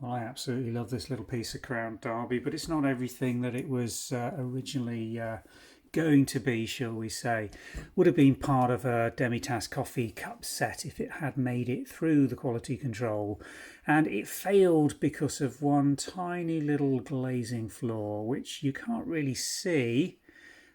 Well, I absolutely love this little piece of Crown Derby, but it's not everything that it was originally going to be, shall we say. Would have been part of a demitasse coffee cup set if it had made it through the quality control. And it failed because of one tiny little glazing flaw, which you can't really see,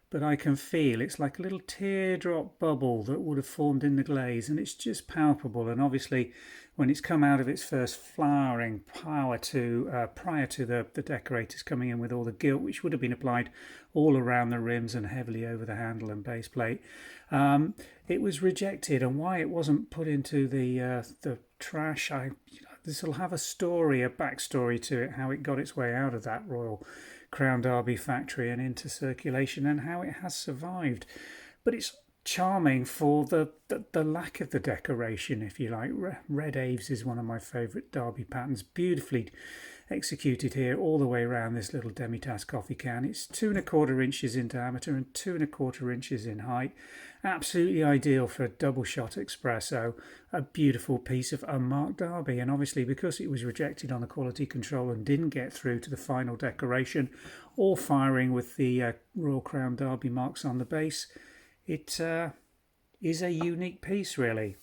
but I can feel it's like a little teardrop bubble that would have formed in the glaze, and it's just palpable. And obviously, when it's come out of its first flowering prior to the decorators coming in with all the gilt, which would have been applied all around the rims and heavily over the handle and base plate, it was rejected. And why it wasn't put into the trash, this will have a story, a backstory to it, how it got its way out of that Royal Crown Derby factory and into circulation, and how it has survived. But it's charming for the lack of the decoration, if you like. Red Aves is one of my favourite Derby patterns, beautifully executed here all the way around this little demitasse coffee can. It's 2¼ inches in diameter and 2¼ inches in height. Absolutely ideal for a double shot espresso. A beautiful piece of unmarked Derby, and obviously because it was rejected on the quality control and didn't get through to the final decoration or firing with the Royal Crown Derby marks on the base, it is a unique piece really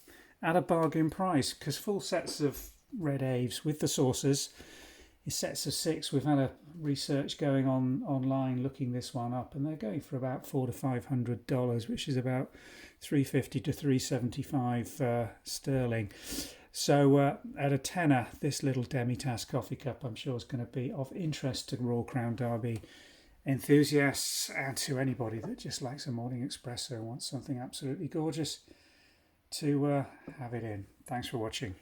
at a bargain price, because full sets of Red Aves with the saucers is sets of 6. We've had a research going on online looking this one up, and they're going for about $400 to $500, which is about $350 to $375 sterling. So at a tenner, this little demitasse coffee cup I'm sure is going to be of interest to Royal Crown Derby enthusiasts and to anybody that just likes a morning espresso and wants something absolutely gorgeous to have it in. Thanks for watching.